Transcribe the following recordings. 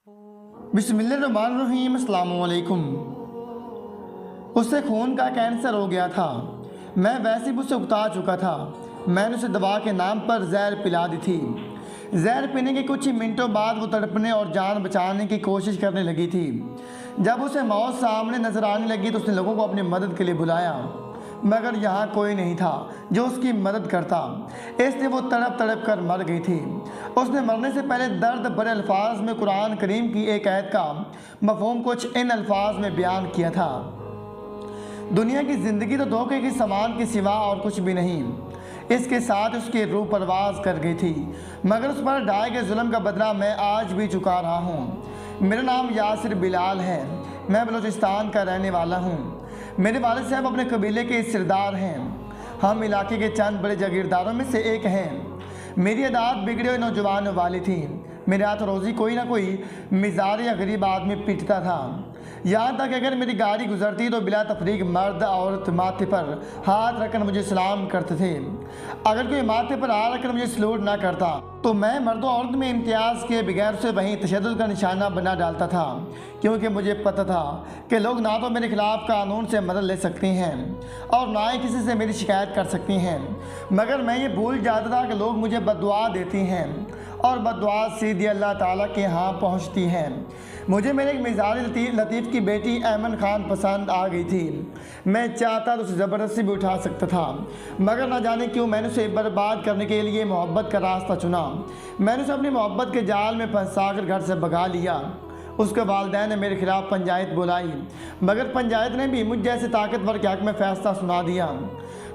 बिस्मिल्लाहिर्रहमानिर्रहीम, अस्सलाम वालेकुम। उससे खून का कैंसर हो गया था। मैं वैसे भी उससे उकता चुका था। मैंने उसे दवा के नाम पर जहर पिला दी थी। जहर पीने के कुछ ही मिनटों बाद वो तड़पने और जान बचाने की कोशिश करने लगी थी। जब उसे मौत सामने नजर आने लगी तो उसने लोगों को अपनी मदद के लिए बुलाया, मगर यहाँ कोई नहीं था जो उसकी मदद करता, इसलिए वो तड़प तड़प कर मर गई थी। उसने मरने से पहले दर्द भरे अल्फाज में कुरान करीम की एक आयत का मफहूम कुछ इन अल्फाज में बयान किया था। दुनिया की ज़िंदगी तो धोखे के समान के सिवा और कुछ भी नहीं। इसके साथ उसकी रूह परवाज कर गई थी, मगर उस पर ढाए गए जुल्म का बदला मैं आज भी चुका रहा हूँ। मेरा नाम यासिर बिलाल है। मैं बलूचिस्तान का रहने वाला हूँ। मेरे वालिद साहब अपने कबीले के सरदार हैं। हम इलाके के चंद बड़े जागीरदारों में से एक हैं। मेरी आदत बिगड़े हुए नौजवान वाली थी। मेरे हाथ रोज़ी कोई ना कोई मिजाज या गरीब आदमी पीटता था। यहाँ तक अगर मेरी गाड़ी गुजरती तो बिला तफरीक मर्द औरत माथे पर हाथ रखकर मुझे सलाम करते थे। अगर कोई माथे पर हाथ रखकर मुझे सलूट ना करता तो मैं मर्द औरत में इम्तियाज़ के बगैर से वहीं तशद्दुद का निशाना बना डालता था, क्योंकि मुझे पता था कि लोग ना तो मेरे खिलाफ कानून से मदद ले सकते हैं और ना ही किसी से मेरी शिकायत कर सकती हैं। मगर मैं ये भूल जाता था कि लोग मुझे बद्दुआ देती हैं और बद्दुआ सीधी अल्लाह ताला के यहाँ पहुँचती है। मुझे मेरे एक मिजाज लतीफ़ की बेटी ऐमन खान पसंद आ गई थी। मैं चाहता तो उसे ज़बरदस्ती भी उठा सकता था, मगर ना जाने क्यों मैंने उसे बर्बाद करने के लिए मोहब्बत का रास्ता चुना। मैंने उसे अपनी मोहब्बत के जाल में फंसाकर घर से भगा लिया। उसके वालिदैन ने मेरे खिलाफ पंचायत बुलाई, मगर पंचायत ने भी मुझ जैसे ताकतवर के हक़ में फ़ैसला सुना दिया।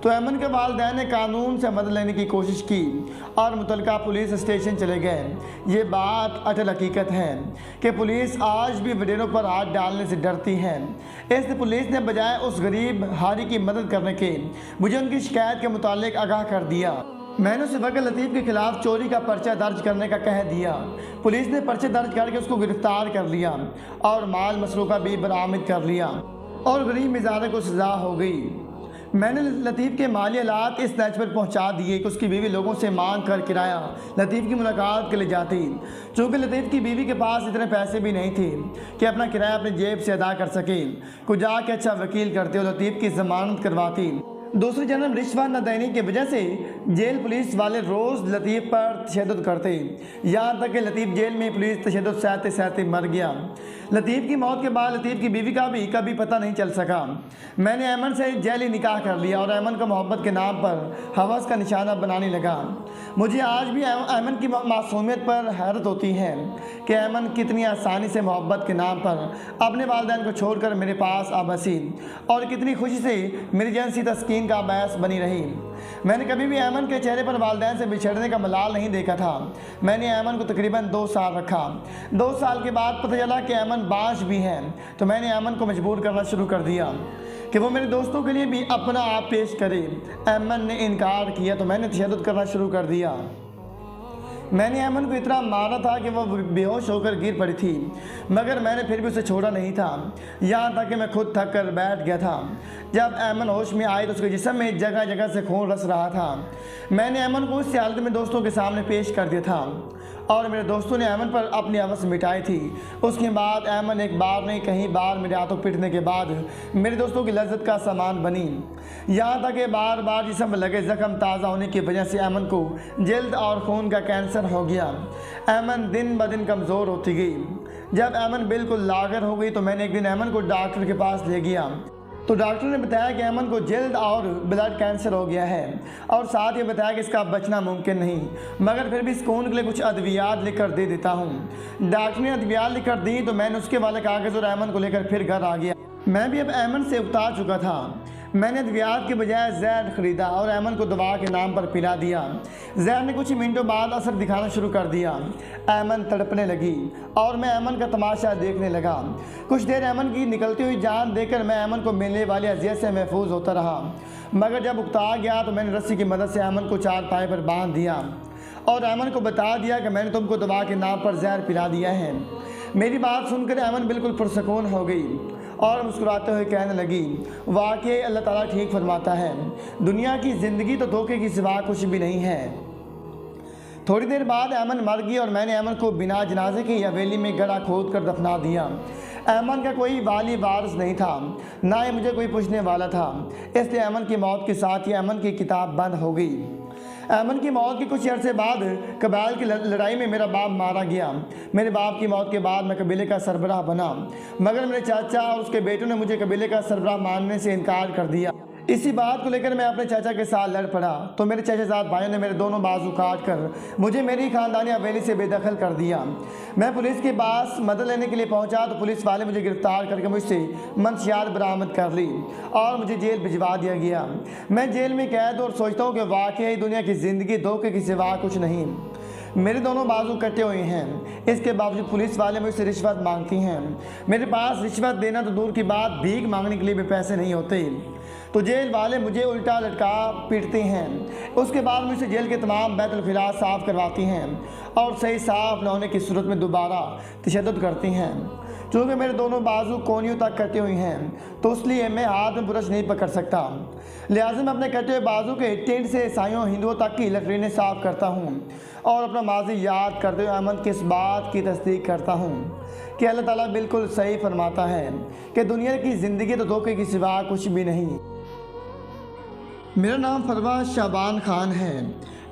तो ऐमन के वालिदैन ने कानून से मदद लेने की कोशिश की और मुतलका पुलिस स्टेशन चले गए। ये बात अटल हकीकत है कि पुलिस आज भी वडेरों पर हाथ डालने से डरती है। इसलिए पुलिस ने बजाय उस गरीब हारी की मदद करने के मुझे उनकी शिकायत के मुतालिक आगाह कर दिया। मैंने उसे वकील लतीफ़ के खिलाफ चोरी का पर्चा दर्ज करने का कह दिया। पुलिस ने पर्चे दर्ज करके उसको गिरफ्तार कर लिया और माल मसरूका भी बरामद कर लिया और गरीब मिजाज को सज़ा हो गई। मैंने लतीफ़ के माली हालात इस दर्ज पर पहुंचा दिए कि उसकी बीवी लोगों से मांग कर किराया लतीफ़ की मुलाकात के लिए जाती। चूँकि लतीफ़ की बीवी के पास इतने पैसे भी नहीं थे कि अपना किराया अपनी जेब से अदा कर सके, कुछ जाके अच्छा वकील करते और लतीफ़ की ज़मानत करवाती। दूसरी जन्म रिश्वत न देने की वजह से जेल पुलिस वाले रोज़ लतीफ़ पर तशद्दुद करते, यहाँ तक कि लतीफ़ जेल में पुलिस तशद्दुद सहते सहते मर गया। लतीफ़ की मौत के बाद लतीफ़ की बीवी का भी कभी पता नहीं चल सका। मैंने ऐमन से जेली निकाह कर लिया और ऐमन को मोहब्बत के नाम पर हवस का निशाना बनाने लगा। मुझे आज भी ऐमन की मासूमियत पर हैरत होती है कि ऐमन कितनी आसानी से मोहब्बत के नाम पर अपने वालिदैन को छोड़कर मेरे पास आ बसी और कितनी खुशी से मेरी जैसी तस्कीन का बायस बनी रही। मैंने कभी भी ऐमन के चेहरे पर वालिदैन से बिछड़ने का मलाल नहीं देखा था। मैंने ऐमन को तकरीबन 2 साल रखा। 2 साल के बाद पता चला कि ऐमन बाँझ भी है, तो मैंने ऐमन को मजबूर करना शुरू कर दिया कि वो मेरे दोस्तों के लिए भी अपना आप पेश करे। ऐमन ने इनकार किया तो मैंने तशद्दुद करना शुरू कर दिया। मैंने ऐमन को इतना मारा था कि वह बेहोश होकर गिर पड़ी थी, मगर मैंने फिर भी उसे छोड़ा नहीं था, यहाँ तक कि मैं खुद थक कर बैठ गया था। जब ऐमन होश में आई तो उसके जिस्म में जगह जगह से खून रस रहा था। मैंने ऐमन को उस हालत में दोस्तों के सामने पेश कर दिया था और मेरे दोस्तों ने ऐमन पर अपनी हवस मिटाई थी। उसके बाद ऐमन एक बार नहीं कई बार मेरे हाथों पीटने के बाद मेरे दोस्तों की लज्जत का सामान बनी, यहाँ तक कि बार बार जिस्म में लगे ज़ख्म ताज़ा होने की वजह से ऐमन को जल्द और खून का कैंसर हो गया। ऐमन दिन ब दिन कमज़ोर होती गई। जब ऐमन बिल्कुल लागर हो गई तो मैंने एक दिन ऐमन को डॉक्टर के पास ले गया, तो डॉक्टर ने बताया कि ऐमन को जल्द और ब्लड कैंसर हो गया है और साथ ही बताया कि इसका बचना मुमकिन नहीं, मगर फिर भी इस खून के लिए कुछ अद्वियात लिख कर दे देता हूँ। डॉक्टर ने अद्वियात लिख कर दी तो मैंने उसके वाले कागज़ और ऐमन को लेकर फिर घर आ गया। मैं भी अब ऐमन से उकता चुका था। मैंने अद्वियात के बजाय जहर ख़रीदा और ऐमन को दवा के नाम पर पिला दिया। जहर ने कुछ ही मिनटों बाद असर दिखाना शुरू कर दिया। ऐमन तड़पने लगी और मैं ऐमन का तमाशा देखने लगा। कुछ देर ऐमन की निकलती हुई जान देखकर मैं ऐमन को मिलने वाली अजियत से महफूज होता रहा, मगर जब उकता गया तो मैंने रस्सी की मदद से ऐमन को चारपाई पर बांध दिया और ऐमन को बता दिया कि मैंने तुमको दवा के नाम पर जहर पिला दिया है। मेरी बात सुनकर ऐमन बिल्कुल पुरसकून हो गई और मुस्कुराते हुए कहने लगी, वाकई अल्लाह ताला ठीक फरमाता है, दुनिया की ज़िंदगी तो धोखे की सिवा कुछ भी नहीं है। थोड़ी देर बाद अमन मर गई और मैंने अमन को बिना जनाजे की हवेली में गड्ढा खोद कर दफना दिया। अमन का कोई वाली वारिस नहीं था, ना ही मुझे कोई पूछने वाला था, इसलिए अमन की मौत के साथ ही अमन की किताब बंद हो गई। अमन की मौत के कुछ अर्से बाद कबाइल की लड़ाई में मेरा बाप मारा गया। मेरे बाप की मौत के बाद मैं कबीले का सरबराह बना, मगर मेरे चाचा और उसके बेटों ने मुझे कबीले का सरबराह मानने से इनकार कर दिया। इसी बात को लेकर मैं अपने चाचा के साथ लड़ पड़ा तो मेरे चाचाजाद भाइयों ने मेरे दोनों बाजू काट कर मुझे मेरी खानदानी हवेली से बेदखल कर दिया। मैं पुलिस के पास मदद लेने के लिए पहुंचा तो पुलिस वाले मुझे गिरफ्तार करके मुझसे मंशियात बरामद कर ली और मुझे जेल भिजवा दिया गया। मैं जेल में कैद और सोचता हूँ कि वाकई दुनिया की ज़िंदगी धोखे के सिवा कुछ नहीं। मेरे दोनों बाजू कटे हुए हैं, इसके बावजूद पुलिस वाले मुझसे रिश्वत मांगती हैं। मेरे पास रिश्वत देना तो दूर की बात, भीख मांगने के लिए भी पैसे नहीं होते, तो जेल वाले मुझे उल्टा लटका पीटते हैं। उसके बाद मुझसे जेल के तमाम बैतुल खिला साफ़ करवाती हैं और सही साफ न होने की सूरत में दोबारा तशद्दुद करती हैं। चूँकि मेरे दोनों बाजू कोनियों तक कटे हुए हैं तो इसलिए मैं हाथ में ब्रश नहीं पकड़ सकता, लिहाजा मैं अपने कटे हुए बाजू के टेंट से ईसाइयों हिंदुओं तक की लटरीनें साफ़ करता हूँ और अपना माजी याद करते हुए अमन की इस बात की तस्दीक करता हूँ कि अल्लाह ताला बिल्कुल सही फरमाता है कि दुनिया की ज़िंदगी तो धोखे के सिवा कुछ भी नहीं। मेरा नाम फरवाज शाबान खान है।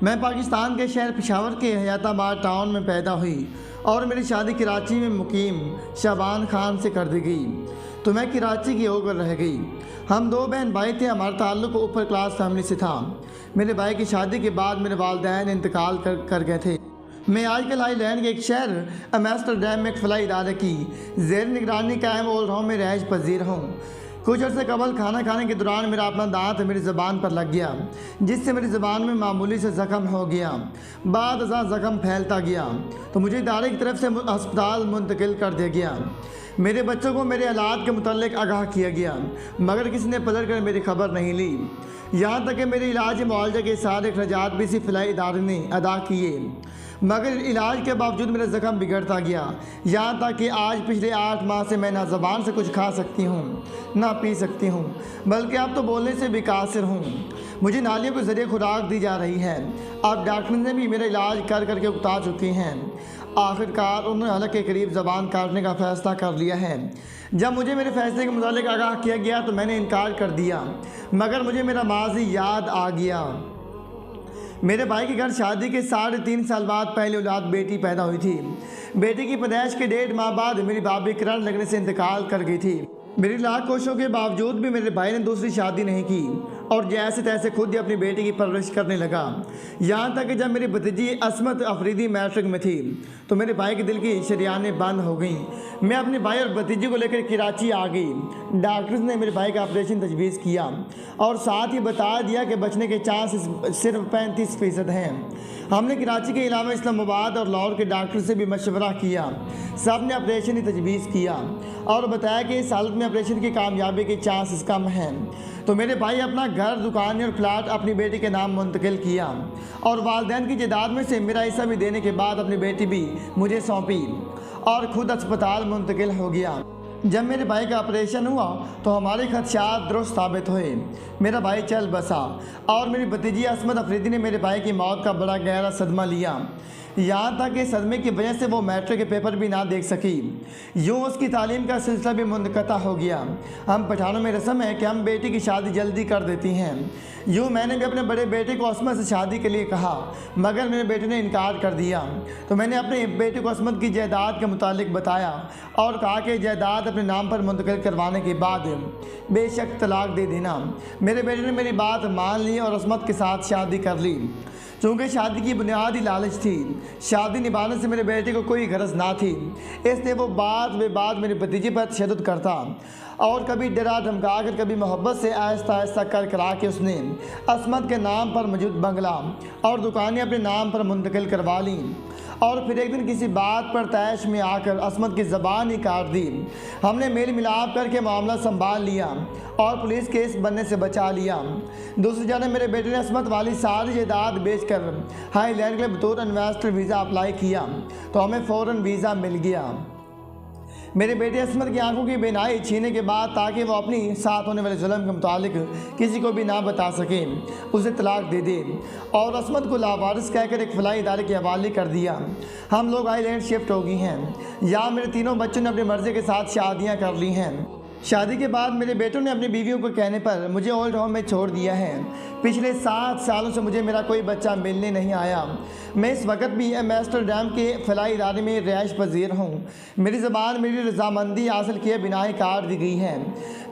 मैं पाकिस्तान के शहर पेशावर के हयाताबाद टाउन में पैदा हुई और मेरी शादी कराची में मुकीम शाबान खान से कर दी गई, तो मैं कराची की होकर रह गई। हम 2 बहन भाई थे। हमारा ताल्लुक़ ऊपर क्लास फैमिली से था। मेरे भाई की शादी के बाद मेरे वालिदैन इंतकाल कर गए थे। मैं आजकल आइलैंड के एक शहर एम्स्टरडैम में एक फलाई इदारे की ज़ेर निगरानी कायम ओल्ड में रहायश पजीर हूँ। कुछ अर्से कबल खाना खाने के दौरान मेरा अपना दांत मेरी ज़बान पर लग गया, जिससे मेरी ज़बान में मामूली से ज़ख़म हो गया। बाद ज़ख़म फैलता गया तो मुझे इदारे की तरफ से अस्पताल मुंतकिल कर दिया गया। मेरे बच्चों को मेरे हालात के मुतल्लिक आगाह किया गया, मगर किसी ने पलट कर मेरी खबर नहीं ली। यहाँ तक कि मेरे इलाज मुआवजे के सारे अखराजात भी इसी फलाई इदारे ने अदा किए, मगर इलाज के बावजूद मेरा ज़ख़म बिगड़ता गया। यहाँ तक कि आज पिछले 8 माह से मैं ना ज़बान से कुछ खा सकती हूँ ना पी सकती हूँ, बल्कि अब तो बोलने से भी कासिर हूँ। मुझे नालियों के ज़रिए खुराक दी जा रही है। अब डॉक्टर ने भी मेरा इलाज कर करके उकता चुके हैं। आखिरकार उन्होंने हलक के करीब ज़बान काटने का फ़ैसला कर लिया है। जब मुझे मेरे फ़ैसले के मुतालिक आगाह किया गया तो मैंने इनकार कर दिया, मगर मुझे मेरा माजी याद आ गया। मेरे भाई के घर शादी के 3.5 साल बाद पहली औलाद बेटी पैदा हुई थी। बेटी की पैदाइश के 1.5 माह बाद मेरी भाभी करंट लगने से इंतकाल कर गई थी। मेरी लाख कोशिशों के बावजूद भी मेरे भाई ने दूसरी शादी नहीं की और जैसे तैसे खुद ही अपनी बेटी की परवरिश करने लगा। यहाँ तक कि जब मेरी भतीजी असमत अफरीदी मैट्रिक में थी तो मेरे भाई के दिल की शरियानें बंद हो गईं। मैं अपने भाई और भतीजी को लेकर कराची आ गई। डॉक्टर्स ने मेरे भाई का ऑपरेशन तजवीज़ किया और साथ ही बता दिया कि बचने के चांस सिर्फ 35% हैं। हमने कराची के अलावा इस्लामाबाद और लाहौर के डॉक्टर से भी मशवरा किया। सब ने ऑपरेशन ही तजवीज़ किया और बताया कि इस हालत में ऑपरेशन की कामयाबी के चांसेस कम हैं। तो मेरे भाई अपना घर, दुकान और प्लाट अपनी बेटी के नाम मुंतकिल किया और वालिदैन की जायदाद में से मेरा हिस्सा भी देने के बाद अपनी बेटी भी मुझे सौंपी और खुद अस्पताल मुंतकिल हो गया। जब मेरे भाई का ऑपरेशन हुआ तो हमारे खदशात दुरुस्त साबित हुए। मेरा भाई चल बसा और मेरी भतीजी असमत अफरीदी ने मेरे भाई की मौत का बड़ा गहरा सदमा लिया। यहाँ तक कि सदमे की वजह से वो मैट्रिक के पेपर भी ना देख सकी। यूँ उसकी तालीम का सिलसिला भी मुनक़ता हो गया। हम पठानों में रस्म है कि हम बेटी की शादी जल्दी कर देती हैं। यूँ मैंने भी अपने बड़े बेटे को असमत से शादी के लिए कहा, मगर मेरे बेटे ने इनकार कर दिया। तो मैंने अपने बेटे को असमत की जायदाद के मुतालिक बताया और कहा कि जायदाद अपने नाम पर मुंतकिल करवाने के बाद बेशक तलाक दे देना। मेरे बेटे ने मेरी बात मान ली और असमत के साथ शादी कर ली। चूँकि शादी की बुनियादी लालच थी, शादी निभाने से मेरे बेटे को कोई गरज ना थी, इसलिए वो बात मेरी भतीजी पर तशद्दुद करता और कभी डरा धमका कर, कभी मोहब्बत से आहिस्ता आहिस्ता कर करा के उसने असमत के नाम पर मौजूद बंगला और दुकानें अपने नाम पर मुंतकिल करवा ली और फिर एक दिन किसी बात पर तैश में आकर असमत की ज़बान ही काट दी। हमने मेल मिलाप करके मामला संभाल लिया और पुलिस केस बनने से बचा लिया। दूसरी जानब मेरे बेटे ने असमत वाली सारी जायदाद बेचकर हाईलैंड के लिए बतौर इन्वेस्टर वीज़ा अप्लाई किया तो हमें फ़ौरन वीज़ा मिल गया। मेरे बेटे असमत की आंखों की बीनाई छीनने के बाद ताकि वो अपनी साथ होने वाले जुल्म के मुतालिक किसी को भी ना बता सके उसे तलाक दे दे और असमत को लावारिस कहकर एक फलाई इदारे के हवाले कर दिया। हम लोग आइलैंड शिफ्ट हो गई हैं। यहाँ मेरे तीनों बच्चों ने अपनी मर्जी के साथ शादियाँ कर ली हैं। शादी के बाद मेरे बेटों ने अपनी बीवियों को कहने पर मुझे ओल्ड होम में छोड़ दिया है। पिछले 7 सालों से मुझे मेरा कोई बच्चा मिलने नहीं आया। मैं इस वक्त भी एम्स्टर्डम के फलाई इदारे में रिहाइश पजीर हूँ। मेरी ज़बान मेरी रजामंदी हासिल किए बिना ही काट दी गई है।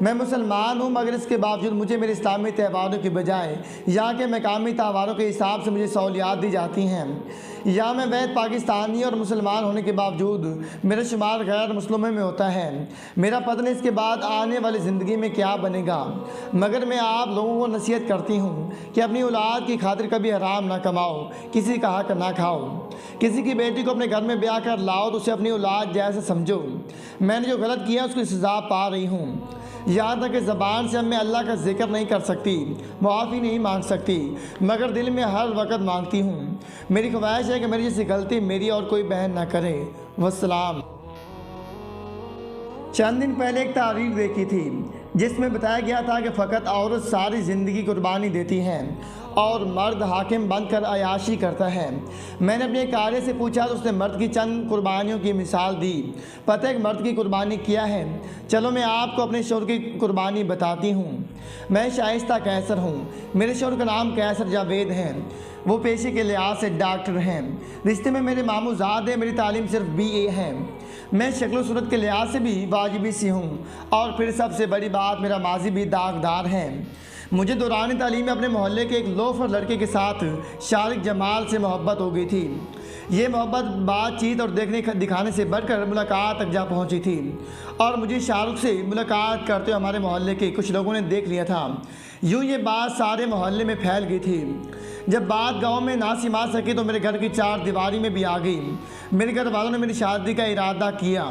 मैं मुसलमान हूँ मगर इसके बावजूद मुझे मेरे इस्लामी त्योहारों के बजाय यहाँ के मकामी त्योहारों के हिसाब से मुझे सहूलियात दी जाती हैं। यहाँ मैं वैध पाकिस्तानी और मुसलमान होने के बावजूद मेरा शुमार गैर मुस्लिमों में होता है। मेरा पता नहीं इसके बाद आने वाली ज़िंदगी में क्या बनेगा, मगर मैं आप लोगों को नसीहत करती हूँ कि अपनी औलाद की खातिर कभी हराम ना कमाओ, किसी का हक ना खाओ। किसी की बेटी को अपने घर में ब्याह कर लाओ तो उसे अपनी औलाद जैसे समझो। मैंने जो गलत किया उसकी सज़ा पा रही हूँ। यहाँ तक कि ज़बान से अब मैं अल्लाह का जिक्र नहीं कर सकती, मुआफ़ी नहीं मांग सकती, मगर दिल में हर वक्त मांगती हूँ। मेरी ख्वाहिश है कि मेरी जैसी गलती मेरी और कोई बहन ना करे। वस्सलाम। चंद दिन पहले एक तारीख देखी थी जिसमें बताया गया था कि फ़कत औरत सारी ज़िंदगी कुर्बानी देती है और मर्द हाकिम बनकर अयाशी करता है। मैंने अपने कार्य से पूछा तो उसने मर्द की चंद कुर्बानियों की मिसाल दी। पता है मर्द की कुर्बानी क्या है? चलो मैं आपको अपने शौहर की कुर्बानी बताती हूँ। मैं शाइस्ता कैसर हूँ। मेरे शौहर का नाम कैसर जावेद है। वो पेशे के लिहाज से डॉक्टर हैं। रिश्ते में मेरे मामूजाद है। मेरी तालीम सिर्फ BA है। मैं शक्ल सूरत के लिहाज से भी वाजिबी सी हूँ और फिर सबसे बड़ी बात मेरा माजी भी दागदार है। मुझे दौरान तालीम में अपने मोहल्ले के एक लोफर लड़के के साथ शारिक जमाल से मोहब्बत हो गई थी। ये मोहब्बत बातचीत और देखने दिखाने से बढ़कर मुलाकात तक जा पहुंची थी और मुझे शाहरुख से मुलाकात करते हुए हमारे मोहल्ले के कुछ लोगों ने देख लिया था। यूँ ये बात सारे मोहल्ले में फैल गई थी। जब बात गांव में ना सिमा सकी तो मेरे घर की 4 दीवारी में भी आ गई। मेरे घर वालों ने मेरी शादी का इरादा किया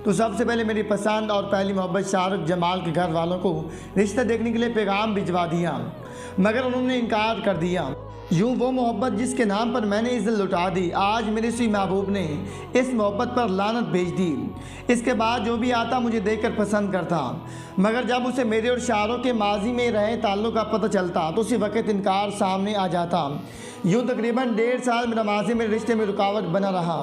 तो सबसे पहले मेरी पसंद और पहली मोहब्बत शाहरुख जमाल के घर वालों को रिश्ता देखने के लिए पैगाम भिजवा दिया, मगर उन्होंने इनकार कर दिया। यूँ वो मोहब्बत जिसके नाम पर मैंने इज्जत लुटा दी, आज मेरे सी महबूब ने इस मोहब्बत पर लानत भेज दी। इसके बाद जो भी आता मुझे देखकर पसंद करता, मगर जब उसे मेरे और शाहरुख के माजी में रहे ताल्लुक़ का पता चलता तो उसी वक्त इनकार सामने आ जाता। यूँ तकरीबन 1.5 साल मेरा माजी मेरे रिश्ते में रुकावट बना रहा।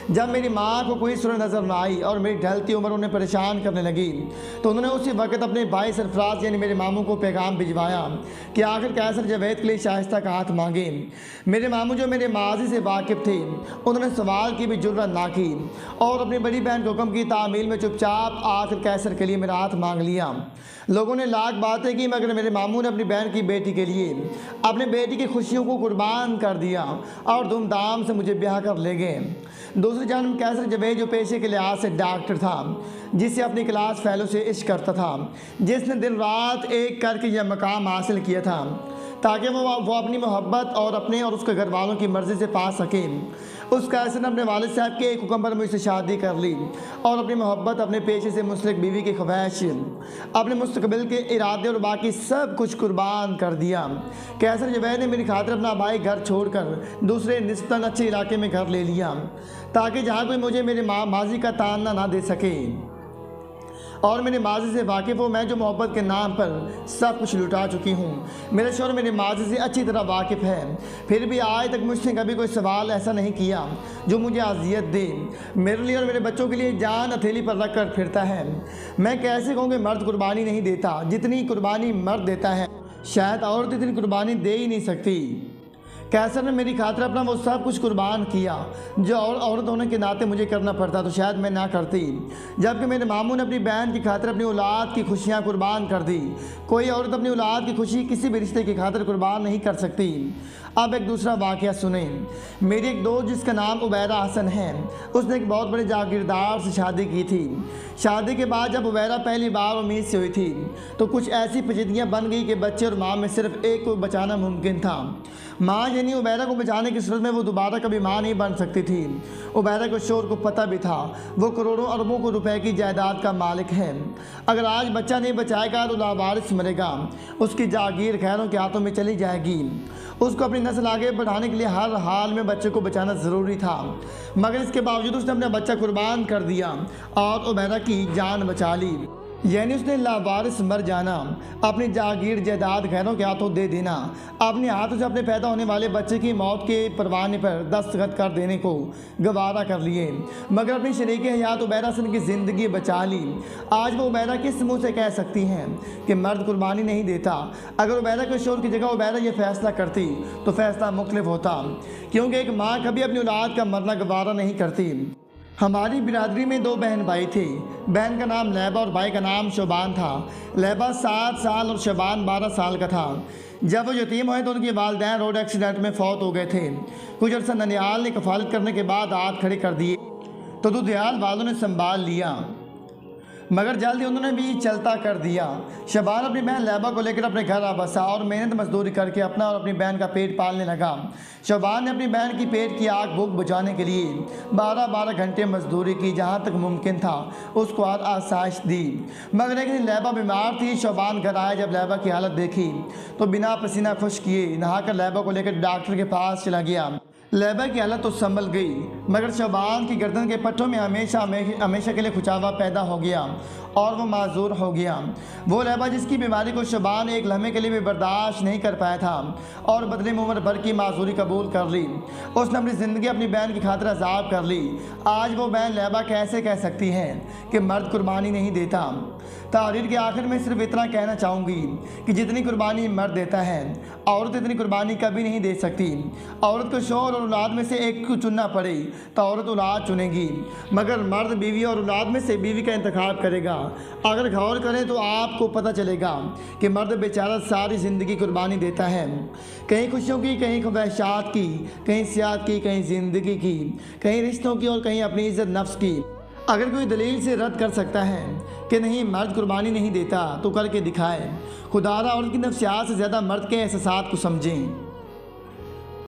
जब मेरी माँ को कोई सूरत नज़र न आई और मेरी ढलती उम्र उन्हें परेशान करने लगी तो उन्होंने उसी वक्त अपने भाई सरफराज यानी मेरे मामू को पैगाम भिजवाया कि आखिर कैसर जावेद के लिए शाइस्ता का हाथ मांगे। मेरे मामू जो मेरे माजी से वाकिफ़ थे उन्होंने सवाल की भी जुर्रत ना की और अपनी बड़ी बहन को हुक्म की तामील में चुपचाप आखिर कैसर के लिए मेरा हाथ मांग लिया। लोगों ने लाख बातें की मगर मेरे मामू ने अपनी बहन की बेटी के लिए अपने बेटी की खुशियों को कुर्बान कर दिया और धूमधाम से मुझे ब्याह कर ले गए। दूसरी जानब कैसर जावेद जो पेशे के लिहाज से डॉक्टर था, जिससे अपनी क्लास फेलो से इश्क करता था, जिसने दिन रात एक करके यह मकाम हासिल किया था ताकि वो अपनी मोहब्बत और अपने और उसके घर वालों की मर्ज़ी से पा सके। उस कैसर ने अपने वालिद साहब के एक हुक्म पर मुझसे शादी कर ली और अपनी मोहब्बत, अपने पेशे से मुंसलिक बीवी की ख्वाहिश, अपने मुस्तकबिल के इरादे और बाकी सब कुछ कुर्बान कर दिया। कैसर जावेद ने मेरी खातिर अपना भाई घर छोड़कर दूसरे निस्बतन अच्छे इलाके में घर ले लिया ताकि जहाँ कोई मुझे मेरे माजी का ताना ना दे सके और मेरे माजी से वाकिफ़ हो। मैं जो मोहब्बत के नाम पर सब कुछ लुटा चुकी हूँ, मेरे शौहर मेरे माजी से अच्छी तरह वाकिफ़ है, फिर भी आज तक मुझसे कभी कोई सवाल ऐसा नहीं किया जो मुझे अजियत दे। मेरे लिए और मेरे बच्चों के लिए जान हथेली पर रख कर फिरता है। मैं कैसे कहूँ कि मर्द कुर्बानी नहीं देता जितनी कुर्बानी मर्द देता है। शायद औरत इतनी कुर्बानी दे ही नहीं सकती। कैसर ने मेरी खातिर अपना वो सब कुछ कुर्बान किया जो औरत होने के नाते मुझे करना पड़ता तो शायद मैं ना करती, जबकि मेरे मामू ने अपनी बहन की खातिर अपनी औलाद की खुशियाँ कुर्बान कर दी। कोई औरत अपनी औलाद की खुशी किसी भी रिश्ते की खातिर कुर्बान नहीं कर सकती। अब एक दूसरा वाक़या सुने। मेरी एक दोस्त जिसका नाम उबैरा हसन है, उसने एक बहुत बड़े जागीरदार से शादी की थी। शादी के बाद जब उबैरा पहली बार उम्मीद से हुई थी तो कुछ ऐसी पेचीदगियाँ बन गई कि बच्चे और माँ में सिर्फ एक को बचाना मुमकिन था। माँ यानी उबैदा को बचाने की सूरत में वो दोबारा कभी माँ नहीं बन सकती थी। उबैदा को शोर को पता भी था वो करोड़ों अरबों को रुपए की जायदाद का मालिक है। अगर आज बच्चा नहीं बचाएगा तो लावारिस मरेगा, उसकी जागीर खैरों के हाथों में चली जाएगी। उसको अपनी नस्ल आगे बढ़ाने के लिए हर हाल में बच्चे को बचाना ज़रूरी था, मगर इसके बावजूद उसने अपना बच्चा कुर्बान कर दिया और उबैदा की जान बचा ली। यानी उसने लावारिस मर जाना, अपनी जागीर जायदाद गैरों के हाथों दे देना, अपने हाथों से अपने पैदा होने वाले बच्चे की मौत के परवाने पर दस्तखत कर देने को गवारा कर लिए, मगर अपनी शरीक हयात उबैदा से उनकी ज़िंदगी बचा ली। आज वो उबैदा किस मुँह से कह सकती हैं कि मर्द कुर्बानी नहीं देता। अगर उबैदा के शोर की जगह उबैदा ये फैसला करती तो फैसला मुख्तलिफ होता, क्योंकि एक माँ कभी अपनी औलाद का मरना गवारा नहीं करती। हमारी बिरादरी में 2 बहन भाई थे। बहन का नाम लैबा और भाई का नाम शोबान था। लैबा 7 साल और शोबान 12 साल का था। जब वो यतीम हुए तो उनके वालिदैन रोड एक्सीडेंट में फौत हो गए थे। कुछ अर्सा ननिहाल ने कफालत करने के बाद हाथ खड़े कर दिए तो दुधियाल वालों ने संभाल लिया, मगर जल्द ही उन्होंने भी चलता कर दिया। शबान अपनी बहन लैबा को लेकर अपने घर आ बसा और मेहनत मजदूरी करके अपना और अपनी बहन का पेट पालने लगा। शबान ने अपनी बहन की पेट की आग भूख बुझाने के लिए 12-12 घंटे मजदूरी की, जहाँ तक मुमकिन था उसको आसाइश दी। मगर एक दिन लैबा बीमार थी। शबान घर आया। जब लैबा की हालत देखी तो बिना पसीना खुश किए नहाकर लैबा को लेकर डॉक्टर के पास चला गया। लैबा की हालत तो संभल गई, मगर शबान की गर्दन के पट्टों में हमेशा के लिए खुचावा पैदा हो गया और वो माजूर हो गया। वो लैबा जिसकी बीमारी को शबान एक लम्हे के लिए भी बर्दाश्त नहीं कर पाया था और बदले में उम्र भर की माजूरी कबूल कर ली। उसने अपनी ज़िंदगी अपनी बहन की खातिर अजाब कर ली। आज वो बहन लैबा कैसे कह सकती है कि मर्द कुर्बानी नहीं देता। तारीर के आखिर में सिर्फ इतना कहना चाहूँगी कि जितनी कुर्बानी मर्द देता है औरत इतनी कुर्बानी कभी नहीं दे सकती। औरत को शौहर और औलाद में से एक को चुनना पड़े तो औरत औलाद चुनेगी, मगर मर्द बीवी और औलाद में से बीवी का इंतखाब करेगा। अगर गौर करें तो आपको पता चलेगा कि मर्द बेचारा सारी ज़िंदगी कुर्बानी देता है, कहीं खुशियों की, कहीं ख्वाहिशात की, कहीं सियाहत की, कहीं ज़िंदगी की, कहीं रिश्तों की और कहीं अपनी इज़्ज़त नफ्स की। अगर कोई दलील से रद्द कर सकता है कि नहीं मर्द कुर्बानी नहीं देता तो करके दिखाए। खुदारा औरत की नफ्सियात से ज़्यादा मर्द के एहसासात को समझें।